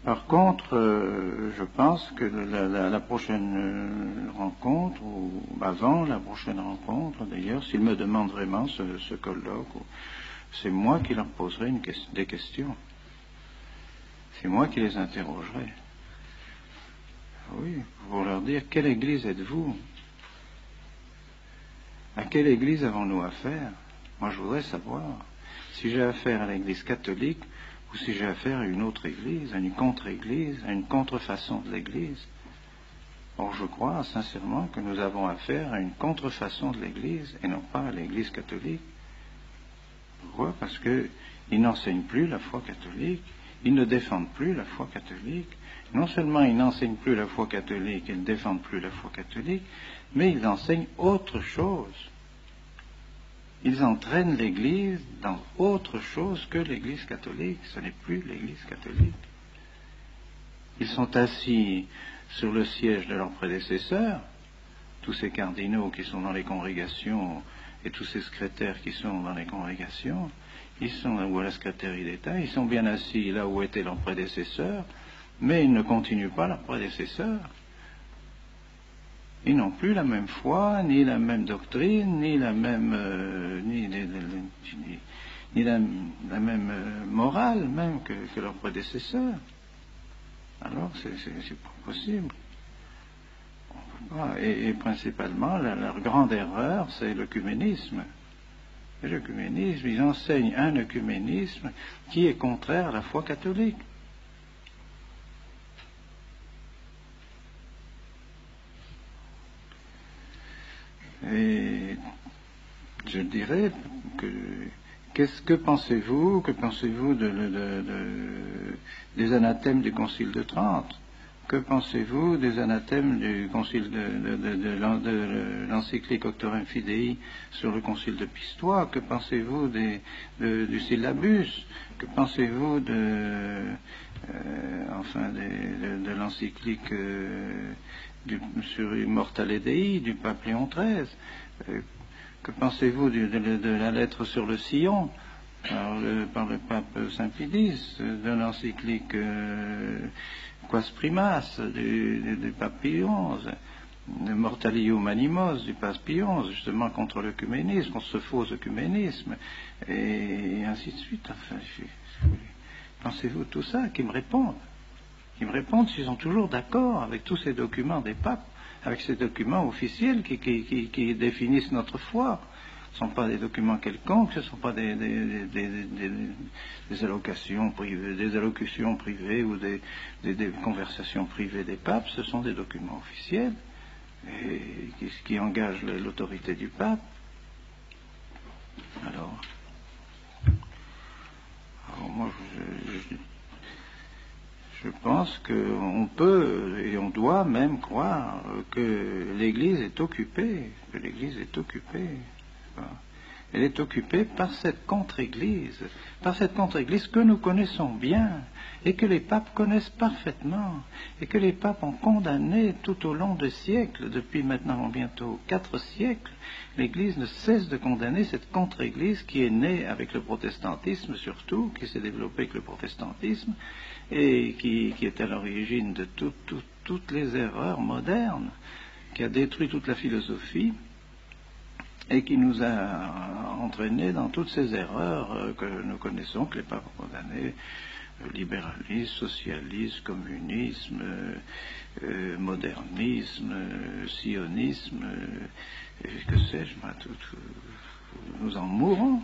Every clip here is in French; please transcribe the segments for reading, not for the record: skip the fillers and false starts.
Par contre, je pense que la prochaine rencontre, ou avant la prochaine rencontre d'ailleurs, s'ils me demandent vraiment ce colloque, c'est moi qui leur poserai des questions. C'est moi qui les interrogerai. Oui, pour leur dire, quelle église êtes-vous? À quelle église avons-nous affaire? Moi, je voudrais savoir si j'ai affaire à l'église catholique ou si j'ai affaire à une autre église, à une contre-église, à une contrefaçon de l'église. Or, je crois sincèrement que nous avons affaire à une contrefaçon de l'église et non pas à l'église catholique. Pourquoi? Parce qu'ils n'enseignent plus la foi catholique, ils ne défendent plus la foi catholique. Non seulement ils n'enseignent plus la foi catholique, ils ne défendent plus la foi catholique, mais ils enseignent autre chose. Ils entraînent l'Église dans autre chose que l'Église catholique. Ce n'est plus l'Église catholique. Ils sont assis sur le siège de leurs prédécesseurs, tous ces cardinaux qui sont dans les congrégations et tous ces secrétaires qui sont dans les congrégations, ils sont, ou à la secrétaire d'État, ils sont bien assis là où étaient leurs prédécesseurs, mais ils ne continuent pas leurs prédécesseurs. Ils n'ont plus la même foi, ni la même doctrine, ni la même, ni la même morale même que leurs prédécesseurs. Alors, c'est pas possible. Et principalement, leur grande erreur, c'est l'œcuménisme. Et l'œcuménisme, ils enseignent un œcuménisme qui est contraire à la foi catholique. Et je dirais que pensez-vous des anathèmes du Concile de Trente? Que pensez-vous des anathèmes du Concile de l'encyclique Auctorem Fidei sur le Concile de Pistoie? Que pensez-vous du syllabus? Que pensez-vous de l'encyclique sur Immortale Dei du pape Léon XIII? Que pensez-vous de la lettre sur le sillon par le pape Saint-Pidis, de l'encyclique Quas Primas du pape Pie XI, de Mortalium Animos du pape Pie XI, justement contre l'œcuménisme, contre ce faux œcuménisme, et ainsi de suite. Enfin, pensez-vous de tout ça? Qu'ils me répondent. Qu'ils me répondent s'ils sont toujours d'accord avec tous ces documents des papes, avec ces documents officiels qui définissent notre foi. Ce ne sont pas des documents quelconques, ce ne sont pas des allocations privées, des allocutions privées ou des conversations privées des papes, ce sont des documents officiels et qui engagent l'autorité du pape. Alors moi, je pense qu'on peut et on doit même croire que l'Église est occupée, Elle est occupée par cette contre-Église que nous connaissons bien et que les papes connaissent parfaitement et que les papes ont condamné tout au long de siècles, depuis maintenant bientôt 4 siècles. L'Église ne cesse de condamner cette contre-Église qui est née avec le protestantisme surtout, qui s'est développée avec le protestantisme et qui est à l'origine de toutes les erreurs modernes, qui a détruit toute la philosophie et qui nous a entraînés dans toutes ces erreurs que nous connaissons, que les papes ont condamnées, libéralisme, socialisme, communisme, modernisme, sionisme, que sais-je, nous en mourrons,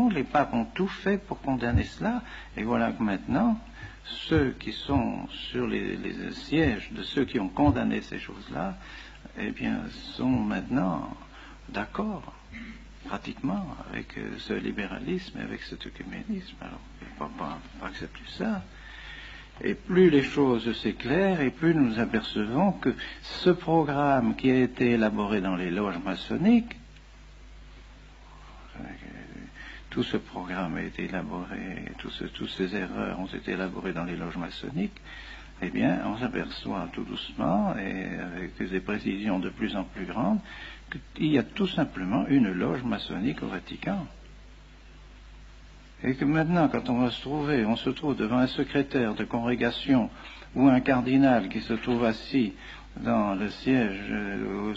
les papes ont tout fait pour condamner cela, et voilà que maintenant, ceux qui sont sur les sièges de ceux qui ont condamné ces choses-là, eh bien, sont maintenant d'accord, pratiquement, avec ce libéralisme et avec cet œcuménisme. Alors, on ne peut pas accepter ça. Et plus les choses s'éclairent, et plus nous nous apercevons que ce programme qui a été élaboré dans les loges maçonniques, tout ce programme a été élaboré, toutes ces erreurs ont été élaborées dans les loges maçonniques, eh bien, on s'aperçoit tout doucement, et avec des précisions de plus en plus grandes, qu'il y a tout simplement une loge maçonnique au Vatican. Et que maintenant, quand on se trouve devant un secrétaire de congrégation ou un cardinal qui se trouve assis dans le siège,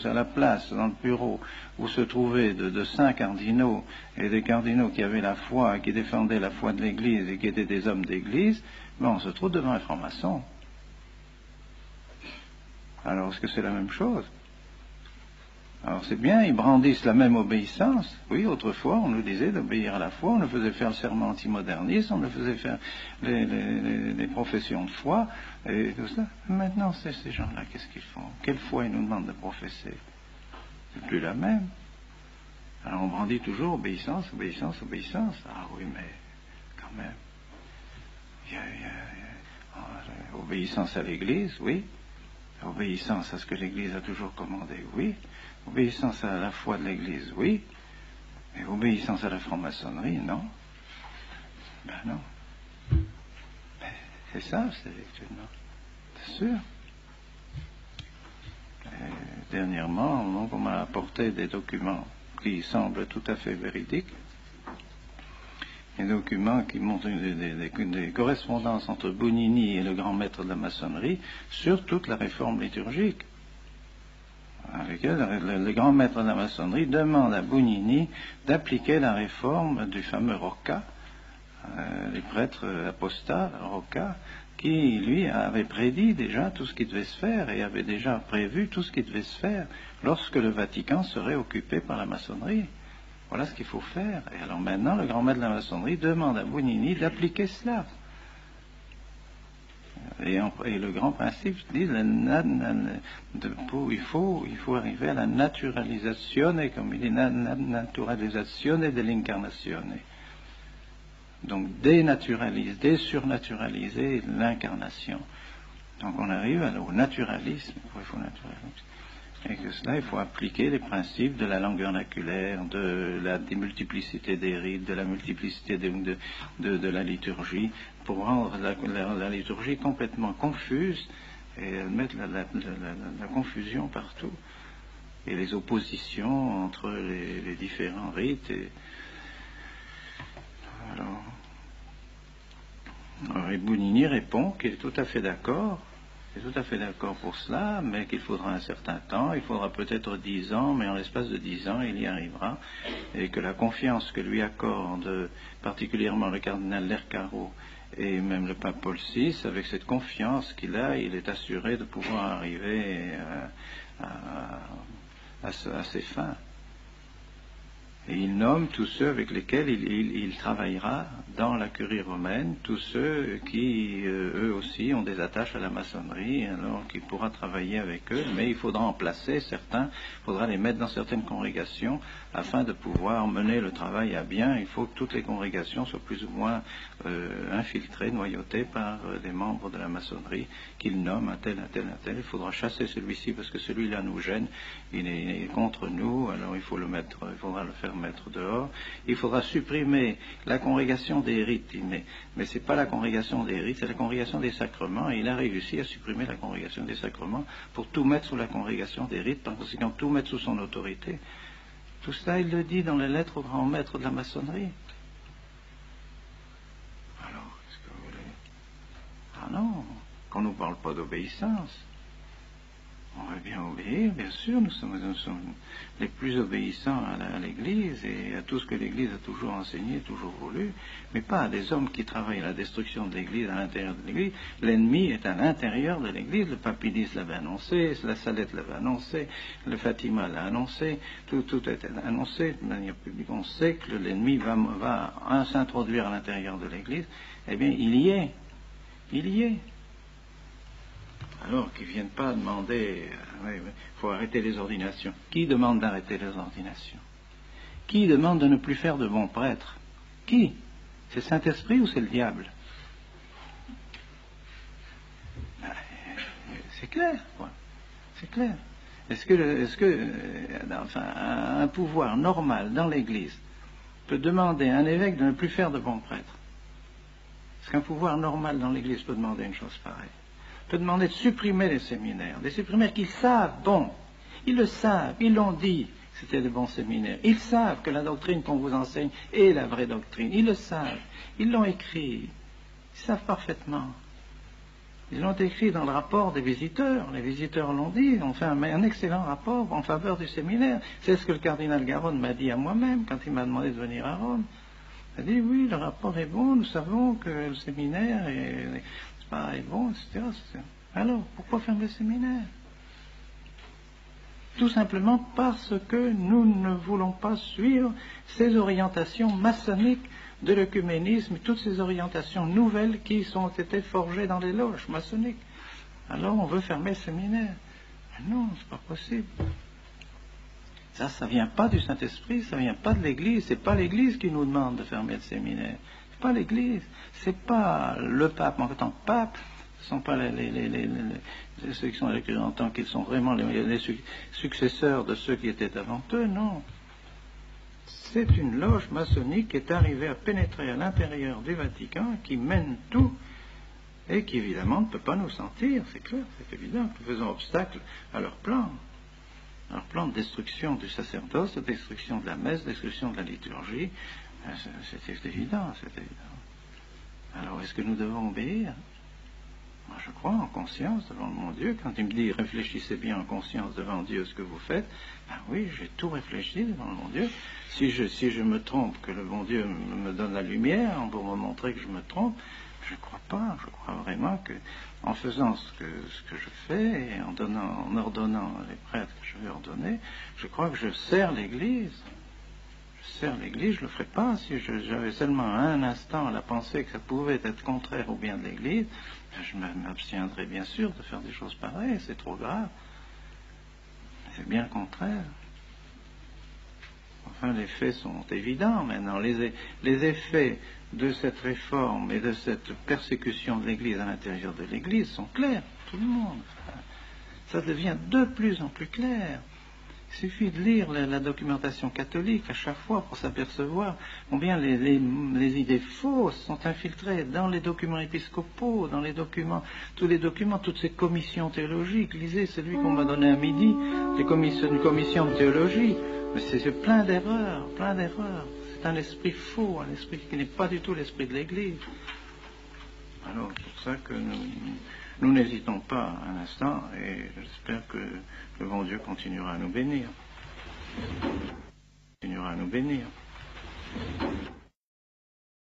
à la place, dans le bureau, où se trouvaient de saints cardinaux, et des cardinaux qui avaient la foi, qui défendaient la foi de l'Église et qui étaient des hommes d'Église, on se trouve devant un franc-maçon. Alors, est-ce que c'est la même chose? Alors c'est bien, ils brandissent la même obéissance. Oui, autrefois, on nous disait d'obéir à la foi, on nous faisait faire le serment antimoderniste, on nous faisait faire les professions de foi, et tout ça. Maintenant, ces gens-là, qu'est-ce qu'ils font? Quelle foi ils nous demandent de professer? C'est plus la même. Alors on brandit toujours obéissance, obéissance, obéissance. Ah oui, mais quand même. Obéissance à l'Église, oui. Obéissance à ce que l'Église a toujours commandé, oui. Obéissance à la foi de l'Église, oui. Mais obéissance à la franc-maçonnerie, non. Ben non. Mais c'est ça, c'est actuellement. C'est sûr. Et dernièrement, donc, on m'a apporté des documents qui semblent tout à fait véridiques. Des documents qui montrent des correspondances entre Bugnini et le grand maître de la maçonnerie sur toute la réforme liturgique. Avec elle, le grand maître de la maçonnerie demande à Bugnini d'appliquer la réforme du fameux Rocca, les prêtres apostats, Rocca, qui, lui, avait prédit déjà tout ce qui devait se faire et avait déjà prévu tout ce qui devait se faire lorsque le Vatican serait occupé par la maçonnerie. Voilà ce qu'il faut faire. Et alors maintenant, le grand maître de la maçonnerie demande à Bugnini d'appliquer cela. Et le grand principe dit il faut arriver à la naturalisazione, comme il dit, naturalisazione dell'incarnazione. Donc désurnaturaliser l'incarnation. Donc on arrive au naturalisme. Et que cela, il faut appliquer les principes de la langue vernaculaire, de la démultiplicité des rites, de la multiplicité de la liturgie, pour rendre la liturgie complètement confuse et mettre la confusion partout. Et les oppositions entre les différents rites. Alors Bugnini répond qu'il est tout à fait d'accord. Je suis tout à fait d'accord pour cela, mais qu'il faudra un certain temps, il faudra peut-être 10 ans, mais en l'espace de 10 ans, il y arrivera, et que la confiance que lui accorde particulièrement le cardinal Lercaro et même le pape Paul VI, avec cette confiance qu'il a, il est assuré de pouvoir arriver à ses fins. Et il nomme tous ceux avec lesquels il travaillera dans la curie romaine, tous ceux qui, eux aussi, ont des attaches à la maçonnerie, alors qu'il pourra travailler avec eux, mais il faudra en placer certains, il faudra les mettre dans certaines congrégations, afin de pouvoir mener le travail à bien. Il faut que toutes les congrégations soient plus ou moins infiltrées, noyautées par des membres de la maçonnerie, qu'il nomme un tel, un tel, un tel. Il faudra chasser celui-ci, parce que celui-là nous gêne, il est contre nous, alors il faudra le faire mettre dehors. Il faudra supprimer la congrégation des rites, mais ce n'est pas la congrégation des rites, c'est la congrégation des sacrements, et il a réussi à supprimer la congrégation des sacrements pour tout mettre sous la congrégation des rites, par conséquent tout mettre sous son autorité. Tout cela, il le dit dans les lettres au grand maître de la maçonnerie. Alors, qu'est-ce que vous voulez? Ah non, qu'on ne nous parle pas d'obéissance. On veut bien obéir, bien sûr, nous sommes les plus obéissants à l'Église et à tout ce que l'Église a toujours enseigné, toujours voulu, mais pas à des hommes qui travaillent à la destruction de l'Église à l'intérieur de l'Église. L'ennemi est à l'intérieur de l'Église, le Papidis l'avait annoncé, la Salette l'avait annoncé, le Fatima l'a annoncé, tout a été annoncé de manière publique. On sait que l'ennemi va s'introduire à l'intérieur de l'Église. Eh bien, il y est. Alors qu'ils ne viennent pas demander, il faut arrêter les ordinations. Qui demande d'arrêter les ordinations? Qui demande de ne plus faire de bons prêtres? Qui? C'est le Saint-Esprit ou c'est le diable? C'est clair, quoi. C'est clair. Est-ce que un pouvoir normal dans l'Église peut demander à un évêque de ne plus faire de bons prêtres? Est-ce qu'un pouvoir normal dans l'Église peut demander une chose pareille? Peut demander de supprimer les séminaires, des séminaires qu'ils savent, bon, ils le savent, ils l'ont dit, c'était des bons séminaires. Ils savent que la doctrine qu'on vous enseigne est la vraie doctrine. Ils le savent. Ils l'ont écrit. Ils savent parfaitement. Ils l'ont écrit dans le rapport des visiteurs. Les visiteurs l'ont dit. On fait un excellent rapport en faveur du séminaire. C'est ce que le cardinal Garonne m'a dit à moi-même quand il m'a demandé de venir à Rome. Il a dit, oui, le rapport est bon. Nous savons que le séminaire est bon, etc. Alors, pourquoi fermer le séminaire? Tout simplement parce que nous ne voulons pas suivre ces orientations maçonniques de l'œcuménisme, toutes ces orientations nouvelles qui ont été forgées dans les loges maçonniques. Alors on veut fermer le séminaire. Mais non, c'est pas possible. Ça vient pas du Saint-Esprit, ça vient pas de l'Église. C'est pas l'Église qui nous demande de fermer le séminaire. C'est pas l'Église. C'est pas le pape en tant que pape. Ce ne sont pas ceux qui sont élects en tant qu'ils sont vraiment les successeurs de ceux qui étaient avant eux, non. C'est une loge maçonnique qui est arrivée à pénétrer à l'intérieur du Vatican, qui mène tout, et qui évidemment ne peut pas nous sentir, c'est clair, c'est évident, nous faisons obstacle à leur plan de destruction du sacerdoce, de destruction de la messe, de destruction de la liturgie, c'est évident, c'est évident. Alors est-ce que nous devons obéir? Moi, je crois en conscience devant mon Dieu. Quand il me dit réfléchissez bien en conscience devant Dieu ce que vous faites, ben oui, j'ai tout réfléchi devant mon Dieu. Si je me trompe, que le bon Dieu me donne la lumière pour me montrer que je me trompe, je ne crois pas. Je crois vraiment que en faisant ce que je fais et en ordonnant les prêtres que je vais ordonner, je crois que je sers l'Église. Je sers l'Église, je ne le ferais pas si j'avais seulement un instant la pensée que ça pouvait être contraire au bien de l'Église. Je m'abstiendrai bien sûr de faire des choses pareilles, c'est trop grave. C'est bien le contraire. Enfin, les faits sont évidents maintenant. Les effets de cette réforme et de cette persécution de l'Église à l'intérieur de l'Église sont clairs, tout le monde. Ça devient de plus en plus clair. Il suffit de lire la documentation catholique à chaque fois pour s'apercevoir combien les idées fausses sont infiltrées dans les documents épiscopaux, dans les documents, toutes ces commissions théologiques. Lisez celui qu'on m'a donné à midi, une commission de théologie. Mais c'est plein d'erreurs, plein d'erreurs. C'est un esprit faux, un esprit qui n'est pas du tout l'esprit de l'Église. Alors, c'est pour ça que nous n'hésitons pas un instant et j'espère que le bon Dieu continuera à nous bénir. Continuera à nous bénir.